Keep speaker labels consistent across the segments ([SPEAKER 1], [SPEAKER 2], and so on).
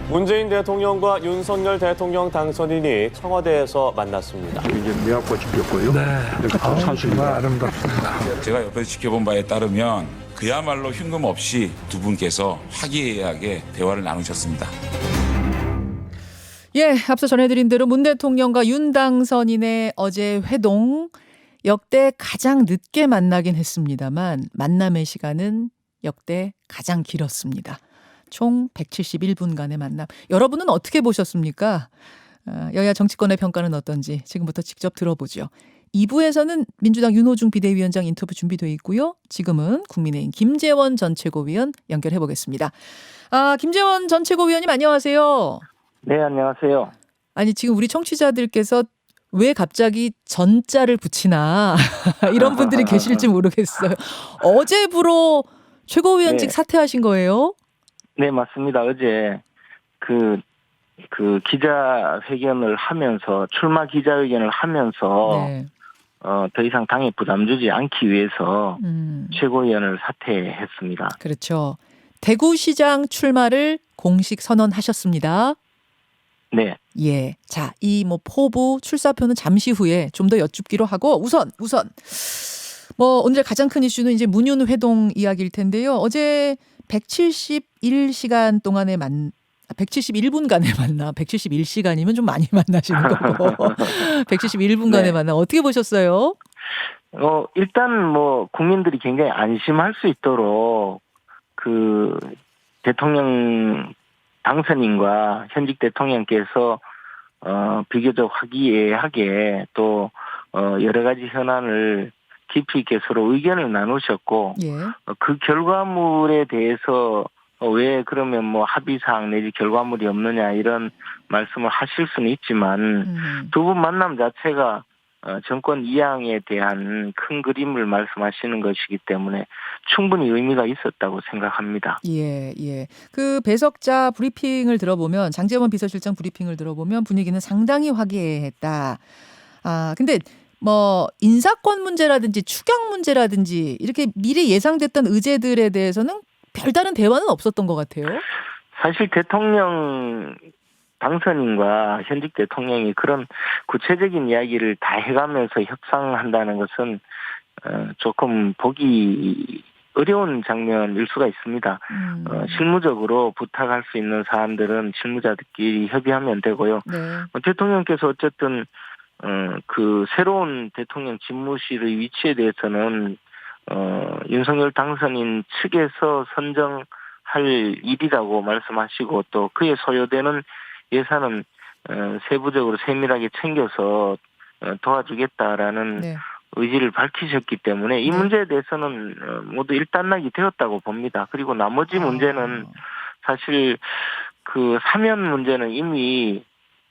[SPEAKER 1] 문재인 대통령과 윤석열 대통령 당선인이 청와대에서 만났습니다.
[SPEAKER 2] 이제 미약꽃이 피었고요.
[SPEAKER 3] 네.
[SPEAKER 2] 정말
[SPEAKER 3] 아름답습니다.
[SPEAKER 4] 제가 옆에서 지켜본 바에 따르면 그야말로 흉금 없이 두 분께서 화기애애하게 대화를 나누셨습니다.
[SPEAKER 5] 예, 앞서 전해드린 대로 문 대통령과 윤 당선인의 어제 회동 역대 가장 늦게 만나긴 했습니다만 만남의 시간은 역대 가장 길었습니다. 총 171분간의 만남. 여러분은 어떻게 보셨습니까? 여야 정치권의 평가는 어떤지 지금부터 직접 들어보죠. 2부에서는 민주당 윤호중 비대위원장 인터뷰 준비되어 있고요. 지금은 국민의힘 김재원 전 최고위원 연결해 보겠습니다. 김재원 전 최고위원님 안녕하세요.
[SPEAKER 6] 네, 안녕하세요.
[SPEAKER 5] 아니 지금 우리 청취자들께서 왜 갑자기 전자를 붙이나 이런 분들이 계실지 모르겠어요. 어제부로 최고위원직
[SPEAKER 6] 네.
[SPEAKER 5] 사퇴하신 거예요?
[SPEAKER 6] 네, 맞습니다. 어제 그 기자회견을 하면서 출마 기자회견을 하면서
[SPEAKER 5] 네.
[SPEAKER 6] 더 이상 당에 부담 주지 않기 위해서 최고위원을 사퇴했습니다.
[SPEAKER 5] 그렇죠. 대구시장 출마를 공식 선언하셨습니다.
[SPEAKER 6] 네.
[SPEAKER 5] 예. 자, 이 포부 출사표는 잠시 후에 좀 더 여쭙기로 하고 우선 오늘 가장 큰 이슈는 이제 문윤 회동 이야기일 텐데요. 어제 171시간 동안의 171분간의 만남, 171시간이면 좀 많이 만나시는 거고 171분간의
[SPEAKER 6] 네.
[SPEAKER 5] 만남 어떻게 보셨어요?
[SPEAKER 6] 일단 국민들이 굉장히 안심할 수 있도록 그 대통령 당선인과 현직 대통령께서 비교적 화기애애하게 또 여러 가지 현안을 깊이 있게 서로 의견을 나누셨고
[SPEAKER 5] 예.
[SPEAKER 6] 그 결과물에 대해서 왜 그러면 합의사항 내지 결과물이 없느냐 이런 말씀을 하실 수는 있지만 두 분 만남 자체가 정권 이양에 대한 큰 그림을 말씀하시는 것이기 때문에 충분히 의미가 있었다고 생각합니다.
[SPEAKER 5] 예. 그 배석자 브리핑을 들어보면 장제원 비서실장 브리핑을 들어보면 분위기는 상당히 화기애애했다. 근데 인사권 문제라든지 추경 문제라든지 이렇게 미리 예상됐던 의제들에 대해서는 별다른 대화는 없었던 것 같아요.
[SPEAKER 6] 사실 대통령 당선인과 현직 대통령이 그런 구체적인 이야기를 다 해가면서 협상한다는 것은 조금 보기 어려운 장면일 수가 있습니다. 실무적으로 부탁할 수 있는 사안들은 실무자들끼리 협의하면 되고요.
[SPEAKER 5] 네.
[SPEAKER 6] 대통령께서 어쨌든 그 새로운 대통령 집무실의 위치에 대해서는 윤석열 당선인 측에서 선정할 일이라고 말씀하시고 또 그에 소요되는 예산은 세부적으로 세밀하게 챙겨서 도와주겠다라는
[SPEAKER 5] 네.
[SPEAKER 6] 의지를 밝히셨기 때문에 이
[SPEAKER 5] 네.
[SPEAKER 6] 문제에 대해서는 모두 일단락이 되었다고 봅니다. 그리고 나머지 문제는 사실 그 사면 문제는 이미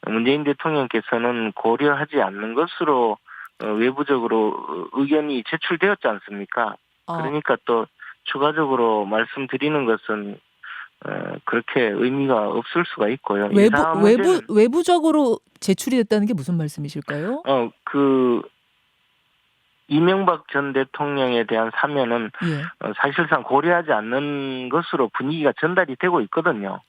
[SPEAKER 6] 문재인 대통령께서는 고려하지 않는 것으로 외부적으로 의견이 제출되었지 않습니까? 그러니까 또 추가적으로 말씀드리는 것은 그렇게 의미가 없을 수가 있고요.
[SPEAKER 5] 외부적으로 제출이 됐다는 게 무슨 말씀이실까요?
[SPEAKER 6] 이명박 전 대통령에 대한 사면은
[SPEAKER 5] 예.
[SPEAKER 6] 사실상 고려하지 않는 것으로 분위기가 전달이 되고 있거든요.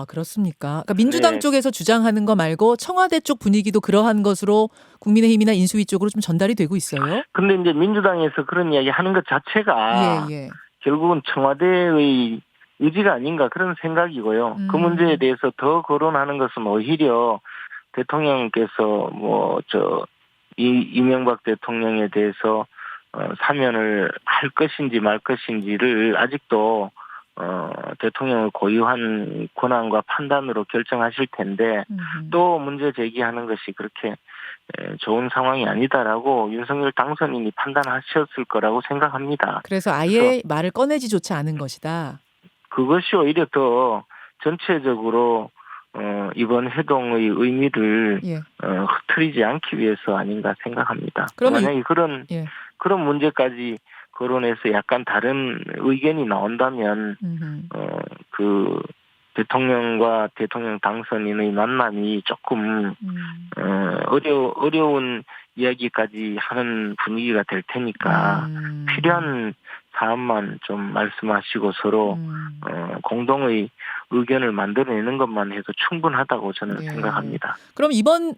[SPEAKER 5] 그렇습니까? 그러니까 민주당
[SPEAKER 6] 네.
[SPEAKER 5] 쪽에서 주장하는 거 말고 청와대 쪽 분위기도 그러한 것으로 국민의힘이나 인수위 쪽으로 좀 전달이 되고 있어요?
[SPEAKER 6] 근데 이제 민주당에서 그런 이야기 하는 것 자체가
[SPEAKER 5] 예.
[SPEAKER 6] 결국은 청와대의 의지가 아닌가 그런 생각이고요. 그 문제에 대해서 더 거론하는 것은 오히려 대통령께서 이명박 대통령에 대해서 사면을 할 것인지 말 것인지를 아직도 대통령을 고유한 권한과 판단으로 결정하실 텐데 또 문제 제기하는 것이 그렇게 좋은 상황이 아니다라고 윤석열 당선인이 판단하셨을 거라고 생각합니다.
[SPEAKER 5] 그래서 아예 말을 꺼내지조차 않은 것이다.
[SPEAKER 6] 그것이 오히려 더 전체적으로 이번 회동의 의미를 흐트리지 않기 위해서 아닌가 생각합니다. 만약에 그런 문제까지 거론해서 약간 다른 의견이 나온다면 그 대통령과 대통령 당선인의 만남이 조금 어려운 이야기까지 하는 분위기가 될 테니까 필요한 사안만 좀 말씀하시고 서로 공동의 의견을 만들어내는 것만 해도 충분하다고 저는
[SPEAKER 5] 예.
[SPEAKER 6] 생각합니다.
[SPEAKER 5] 그럼 이번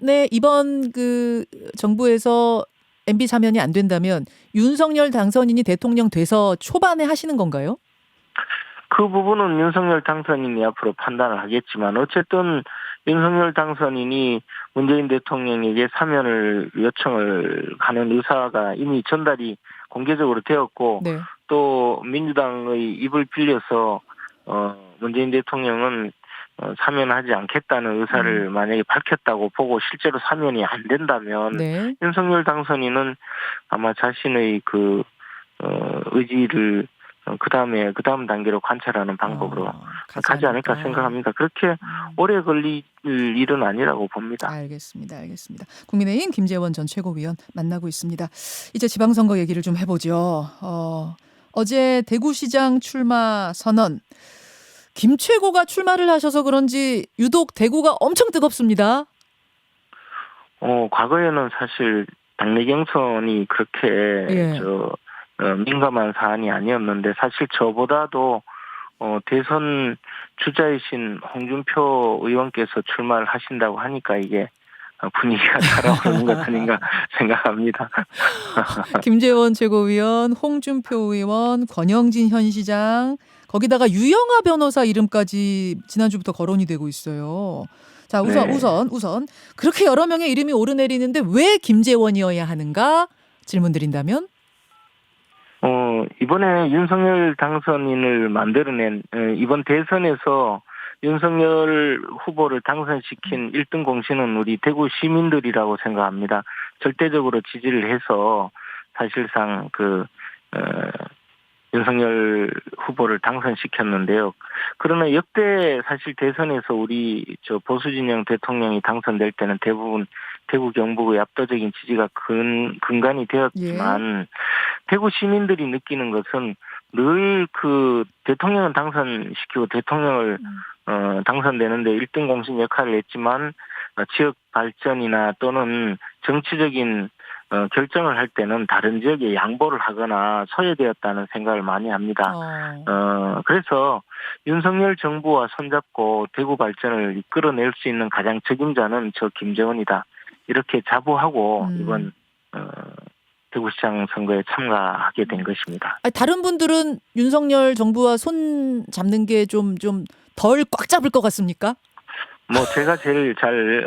[SPEAKER 5] 그 정부에서 MB 사면이 안 된다면 윤석열 당선인이 대통령 돼서 초반에 하시는 건가요?
[SPEAKER 6] 그 부분은 윤석열 당선인이 앞으로 판단을 하겠지만 어쨌든 윤석열 당선인이 문재인 대통령에게 사면을 요청을 하는 의사가 이미 전달이 공개적으로 되었고
[SPEAKER 5] 네.
[SPEAKER 6] 또 민주당의 입을 빌려서 문재인 대통령은 사면하지 않겠다는 의사를 만약에 밝혔다고 보고 실제로 사면이 안 된다면
[SPEAKER 5] 네.
[SPEAKER 6] 윤석열 당선인은 아마 자신의 그 의지를 그 다음 단계로 관찰하는 방법으로 가지 않을까 생각합니다. 그렇게 오래 걸릴 일은 아니라고 봅니다.
[SPEAKER 5] 알겠습니다. 국민의힘 김재원 전 최고위원 만나고 있습니다. 이제 지방선거 얘기를 좀 해보죠. 어제 대구시장 출마 선언. 김 최고가 출마를 하셔서 그런지 유독 대구가 엄청 뜨겁습니다.
[SPEAKER 6] 과거에는 사실 당내 경선이 그렇게 민감한 사안이 아니었는데 사실 저보다도 대선 주자이신 홍준표 의원께서 출마를 하신다고 하니까 이게 분위기가 달아오르는 것 아닌가 생각합니다.
[SPEAKER 5] 김재원 최고위원, 홍준표 의원, 권영진 현 시장, 거기다가 유영하 변호사 이름까지 지난주부터 거론이 되고 있어요. 자, 우선 그렇게 여러 명의 이름이 오르내리는데 왜 김재원이어야 하는가 질문드린다면?
[SPEAKER 6] 이번에 윤석열 당선인을 만들어낸 이번 대선에서 윤석열 후보를 당선시킨 1등 공신은 우리 대구 시민들이라고 생각합니다. 절대적으로 지지를 해서 사실상 윤석열 후보를 당선시켰는데요. 그러나 역대 사실 대선에서 우리 보수 진영 대통령이 당선될 때는 대부분 대구 경북의 압도적인 지지가 근간이 되었지만 대구 시민들이 느끼는 것은 늘 그 대통령은 당선시키고 대통령을 당선되는데 1등 공신 역할을 했지만 지역 발전이나 또는 정치적인 결정을 할 때는 다른 지역에 양보를 하거나 소외되었다는 생각을 많이 합니다. 그래서 윤석열 정부와 손잡고 대구 발전을 이끌어낼 수 있는 가장 책임자는 저 김재원이다. 이렇게 자부하고 이번 대구시장 선거에 참가하게 된 것입니다.
[SPEAKER 5] 다른 분들은 윤석열 정부와 손 잡는 게 좀 덜 꽉 잡을 것 같습니까?
[SPEAKER 6] 제가 제일 잘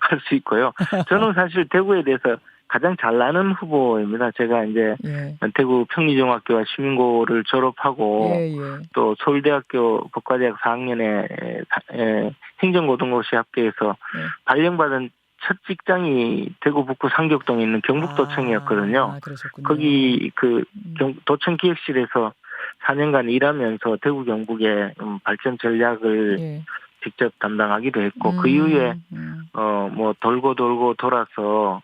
[SPEAKER 6] 할 수 있고요. 저는 사실 대구에 대해서 가장 잘 나는 후보입니다. 제가 이제 대구 평리중학교와 시민고를 졸업하고 또 서울대학교 법과대학 4학년에 행정고등고시 합격해서 발령받은 첫 직장이 대구 북구 상격동에 있는 경북도청이었거든요. 거기 도청 기획실에서 4년간 일하면서 대구 경북의 발전 전략을 직접 담당하기도 했고 그 이후에 돌고 돌아서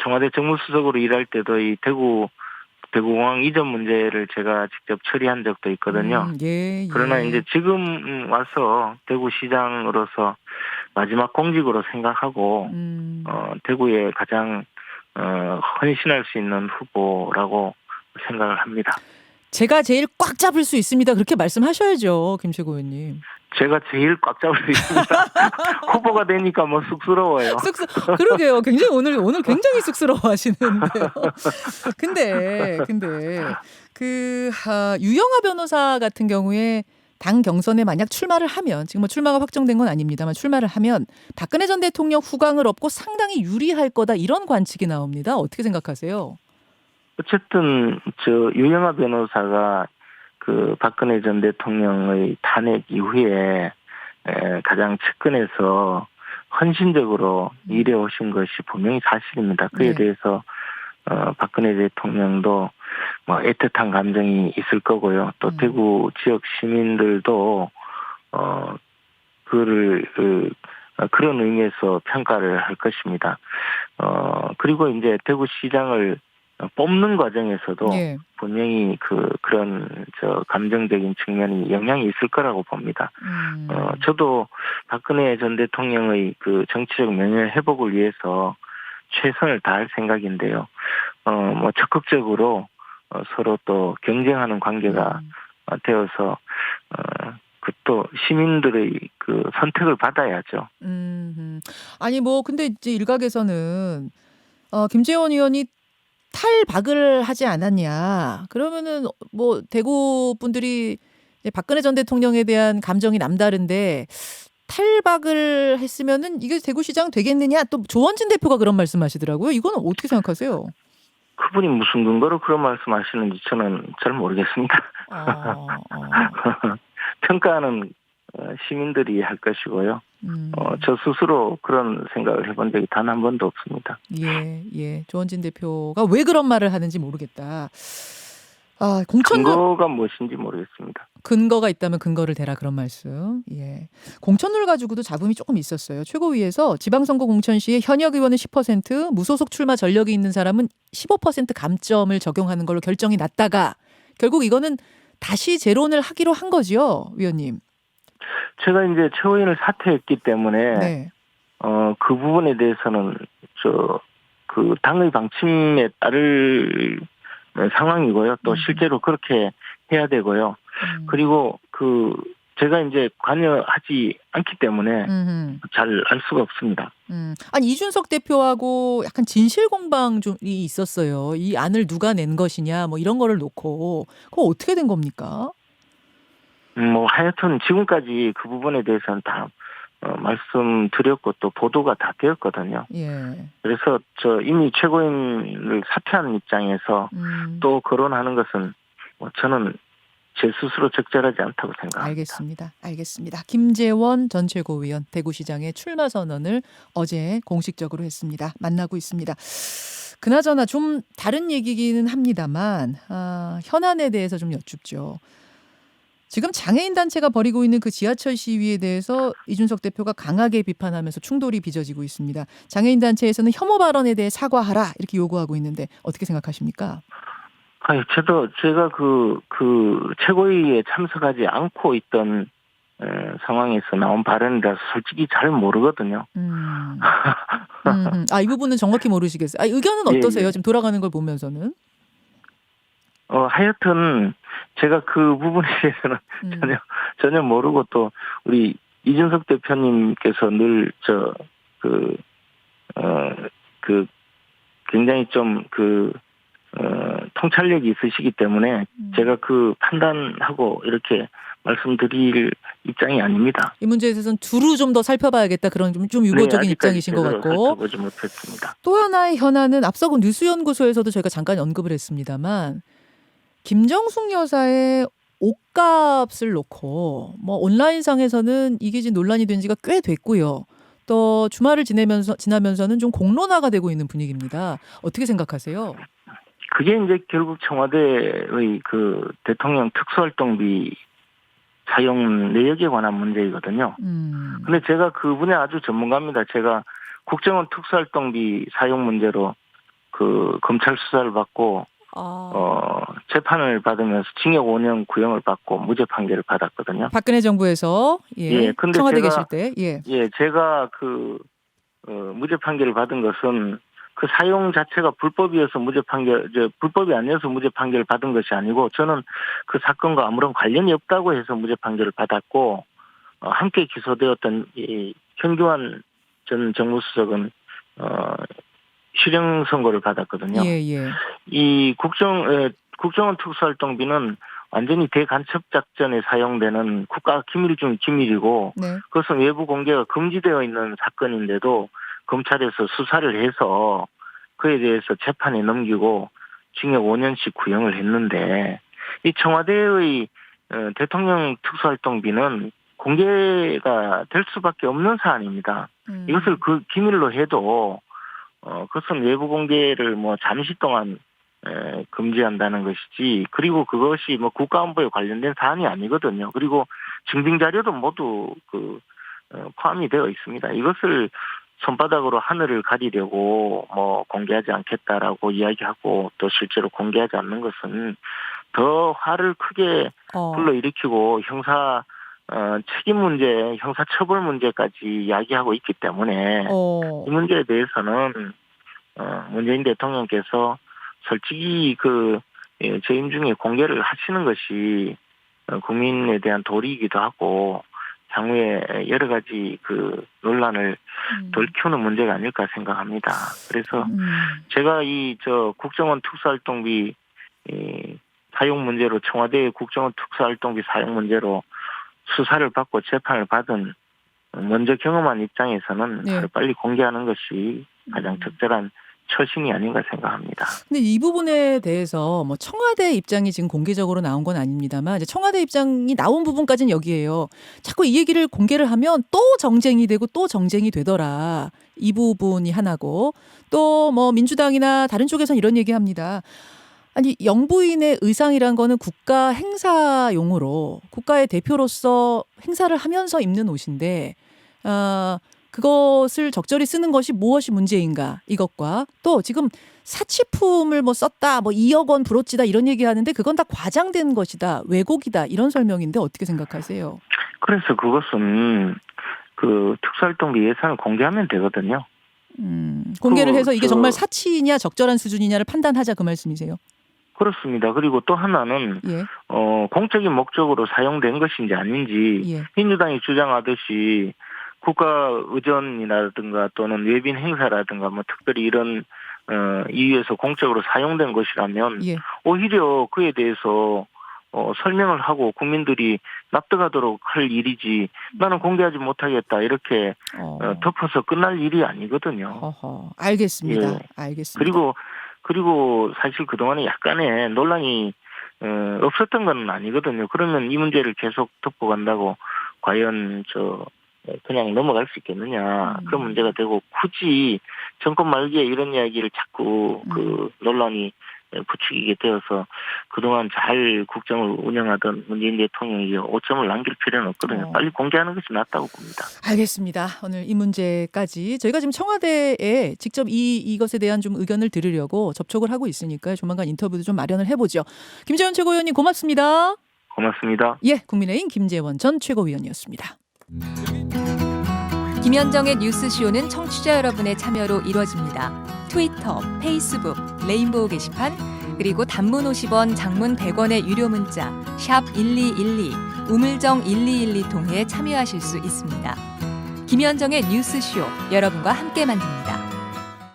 [SPEAKER 6] 청와대 정무수석으로 일할 때도 이 대구공항 이전 문제를 제가 직접 처리한 적도 있거든요. 그러나 이제 지금 와서 대구시장으로서 마지막 공직으로 생각하고 대구에 가장 헌신할 수 있는 후보라고 생각을 합니다.
[SPEAKER 5] 제가 제일 꽉 잡을 수 있습니다. 그렇게 말씀하셔야죠, 김 최고위원님. 제가
[SPEAKER 6] 제일 꽉 잡을 수 있습니다. 후보가 되니까 쑥스러워요.
[SPEAKER 5] 그러게요. 굉장히 오늘 굉장히 쑥스러워하시는데요. 근데 유영하 변호사 같은 경우에 당 경선에 만약 출마를 하면 지금 출마가 확정된 건 아닙니다만 출마를 하면 박근혜 전 대통령 후광을 얻고 상당히 유리할 거다 이런 관측이 나옵니다. 어떻게 생각하세요?
[SPEAKER 6] 어쨌든 유영하 변호사가 박근혜 전 대통령의 탄핵 이후에 가장 측근에서 헌신적으로 일해 오신 것이 분명히 사실입니다. 그에 대해서 박근혜 대통령도 애틋한 감정이 있을 거고요. 또 대구 지역 시민들도 그런 의미에서 평가를 할 것입니다. 그리고 이제 대구시장을 뽑는 과정에서도 분명히 그런 감정적인 측면이 영향이 있을 거라고 봅니다. 저도 박근혜 전 대통령의 정치적 명예 회복을 위해서 최선을 다할 생각인데요. 서로 서로 또 경쟁하는 관계가 되어서 그 또 시민들의 그 선택을 받아야죠.
[SPEAKER 5] 아니 뭐 근데 이제 일각에서는 김재원 의원이 탈박을 하지 않았냐. 그러면은 뭐 대구 분들이 이제 박근혜 전 대통령에 대한 감정이 남다른데 탈박을 했으면은 이게 대구시장 되겠느냐. 또 조원진 대표가 그런 말씀하시더라고요. 이거는 어떻게 생각하세요?
[SPEAKER 6] 그분이 무슨 근거로 그런 말씀하시는지 저는 잘 모르겠습니다. 평가는 시민들이 할 것이고요. 저 스스로 그런 생각을 해본 적이 단 한 번도 없습니다.
[SPEAKER 5] 예. 조원진 대표가 왜 그런 말을 하는지 모르겠다. 공천을
[SPEAKER 6] 근거가 무엇인지 모르겠습니다.
[SPEAKER 5] 근거가 있다면 근거를 대라 그런 말씀. 예. 공천을 가지고도 잡음이 조금 있었어요. 최고위에서 지방선거 공천 시에 현역 의원은 10%, 무소속 출마 전력이 있는 사람은 15% 감점을 적용하는 걸로 결정이 났다가 결국 이거는 다시 재론을 하기로 한 거지요, 위원님.
[SPEAKER 6] 제가 이제 최고위원을 사퇴했기 때문에
[SPEAKER 5] 네.
[SPEAKER 6] 그 부분에 대해서는 그 당의 방침에 따를 상황이고요. 또 실제로 그렇게 해야 되고요. 그리고 제가 이제 관여하지 않기 때문에 잘 알 수가 없습니다.
[SPEAKER 5] 아니 이준석 대표하고 약간 진실 공방이 있었어요. 이 안을 누가 낸 것이냐 뭐 이런 거를 놓고 그거 어떻게 된 겁니까?
[SPEAKER 6] 뭐 하여튼 지금까지 그 부분에 대해서는 다 말씀드렸고 또 보도가 다 되었거든요.
[SPEAKER 5] 예.
[SPEAKER 6] 그래서 이미 최고위원을 사퇴하는 입장에서 또 거론하는 것은 저는 제 스스로 적절하지 않다고 생각합니다.
[SPEAKER 5] 알겠습니다. 김재원 전 최고위원 대구시장의 출마 선언을 어제 공식적으로 했습니다. 만나고 있습니다. 그나저나 좀 다른 얘기기는 합니다만 현안에 대해서 좀 여쭙죠. 지금 장애인 단체가 벌이고 있는 그 지하철 시위에 대해서 이준석 대표가 강하게 비판하면서 충돌이 빚어지고 있습니다. 장애인 단체에서는 혐오 발언에 대해 사과하라 이렇게 요구하고 있는데 어떻게 생각하십니까?
[SPEAKER 6] 제가 그 최고위에 참석하지 않고 있던 상황에서 나온 발언이라서 솔직히 잘 모르거든요.
[SPEAKER 5] 이 부분은 정확히 모르시겠어요. 의견은 어떠세요?
[SPEAKER 6] 예.
[SPEAKER 5] 지금 돌아가는 걸 보면서는.
[SPEAKER 6] 하여튼 제가 그 부분에 대해서는 전혀 모르고 또 우리 이준석 대표님께서 늘 굉장히 좀 통찰력이 있으시기 때문에 제가 그 판단하고 이렇게 말씀드릴 입장이 아닙니다.
[SPEAKER 5] 이 문제에 대해서는 두루 좀 더 살펴봐야겠다 그런 좀 유보적인 입장이신 것 같고.
[SPEAKER 6] 살펴보지 못했습니다.
[SPEAKER 5] 또 하나의 현안은 앞서 그 뉴스연구소에서도 저희가 잠깐 언급을 했습니다만 김정숙 여사의 옷값을 놓고 뭐 온라인상에서는 이게 지금 논란이 된 지가 꽤 됐고요. 또 주말을 지나면서는 좀 공론화가 되고 있는 분위기입니다. 어떻게 생각하세요?
[SPEAKER 6] 그게 이제 결국 청와대의 그 대통령 특수활동비 사용 내역에 관한 문제이거든요. 근데 제가 그 분야 아주 전문가입니다. 제가 국정원 특수활동비 사용 문제로 그 검찰 수사를 받고 재판을 받으면서 징역 5년 구형을 받고 무죄 판결을 받았거든요.
[SPEAKER 5] 박근혜 정부에서
[SPEAKER 6] 근데
[SPEAKER 5] 청와대 계실 때
[SPEAKER 6] 제가 무죄 판결을 받은 것은 그 사용 자체가 불법이 아니어서 무죄 판결을 받은 것이 아니고 저는 그 사건과 아무런 관련이 없다고 해서 무죄 판결을 받았고 함께 기소되었던 이 현규환 전 정무수석은 실형 선고를 받았거든요. 이 국정원 특수활동비는 완전히 대간첩 작전에 사용되는 국가 기밀 중 기밀이고 그것은 외부 공개가 금지되어 있는 사건인데도 검찰에서 수사를 해서 그에 대해서 재판에 넘기고 징역 5년씩 구형을 했는데 이 청와대의 대통령 특수활동비는 공개가 될 수밖에 없는 사안입니다. 이것을 그 기밀로 해도 그것은 외부 공개를 뭐 잠시 동안 금지한다는 것이지 그리고 그것이 뭐 국가안보에 관련된 사안이 아니거든요. 그리고 증빙 자료도 모두 포함이 되어 있습니다. 이것을 손바닥으로 하늘을 가리려고 뭐 공개하지 않겠다라고 이야기하고 또 실제로 공개하지 않는 것은 더 화를 크게 불러일으키고 형사 책임 문제, 형사 처벌 문제까지 이야기하고 있기 때문에 이 문제에 대해서는 문재인 대통령께서 솔직히 재임 중에 공개를 하시는 것이 국민에 대한 도리이기도 하고 향후에 여러 가지 그 논란을 덜 키우는 문제가 아닐까 생각합니다. 그래서 제가 국정원 특수활동비 사용 문제로 청와대 국정원 특수활동비 사용 문제로 수사를 받고 재판을 받은 먼저 경험한 입장에서는
[SPEAKER 5] 네.
[SPEAKER 6] 빨리 공개하는 것이 가장 적절한 처신이 아닌가 생각합니다.
[SPEAKER 5] 근데 이 부분에 대해서 뭐 청와대 입장이 지금 공개적으로 나온 건 아닙니다만 이제 청와대 입장이 나온 부분까지는 여기에요. 자꾸 이 얘기를 공개를 하면 또 정쟁이 되고 또 정쟁이 되더라. 이 부분이 하나고 또 뭐 민주당이나 다른 쪽에서는 이런 얘기합니다. 아니 영부인의 의상이란 거는 국가 행사용으로 국가의 대표로서 행사를 하면서 입는 옷인데 그것을 적절히 쓰는 것이 무엇이 문제인가 이것과 또 지금 사치품을 뭐 썼다 뭐 2억 원 브로치다 이런 얘기하는데 그건 다 과장된 것이다 왜곡이다 이런 설명인데 어떻게 생각하세요?
[SPEAKER 6] 그래서 그것은 그 특수활동비 예산을 공개하면 되거든요.
[SPEAKER 5] 공개를 해서 이게 정말 사치냐 적절한 수준이냐를 판단하자 그 말씀이세요?
[SPEAKER 6] 그렇습니다. 그리고 또 하나는
[SPEAKER 5] 예.
[SPEAKER 6] 공적인 목적으로 사용된 것인지 아닌지
[SPEAKER 5] 예.
[SPEAKER 6] 민주당이 주장하듯이 국가 의전이라든가 또는 외빈 행사라든가 뭐 특별히 이런 이유에서 공적으로 사용된 것이라면
[SPEAKER 5] 예.
[SPEAKER 6] 오히려 그에 대해서 설명을 하고 국민들이 납득하도록 할 일이지 나는 공개하지 못하겠다 이렇게 덮어서 끝날 일이 아니거든요.
[SPEAKER 5] 어허. 알겠습니다.
[SPEAKER 6] 예.
[SPEAKER 5] 알겠습니다.
[SPEAKER 6] 그리고 사실 그동안에 약간의 논란이 없었던 건 아니거든요. 그러면 이 문제를 계속 덮어간다고 과연 그냥 넘어갈 수 있겠느냐 그런 문제가 되고 굳이 정권 말기에 이런 이야기를 자꾸 그 논란이 부추기게 되어서 그동안 잘 국정을 운영하던 문재인 대통령이 오점을 남길 필요는 없거든요. 빨리 공개하는 것이 낫다고 봅니다.
[SPEAKER 5] 알겠습니다. 오늘 이 문제까지 저희가 지금 청와대에 직접 이것에 대한 좀 의견을 들으려고 접촉을 하고 있으니까요. 조만간 인터뷰도 좀 마련을 해보죠. 김재원 최고위원님 고맙습니다.
[SPEAKER 6] 고맙습니다.
[SPEAKER 5] 예, 국민의힘 김재원 전 최고위원이었습니다.
[SPEAKER 3] 김현정의 뉴스쇼는 청취자 여러분의 참여로 이루어집니다. 트위터, 페이스북, 레인보우 게시판, 그리고 단문 50원, 장문 100원의 유료 문자 샵 1212, 우물정 1212 통해 참여하실 수 있습니다. 김현정의 뉴스쇼, 여러분과 함께 만듭니다.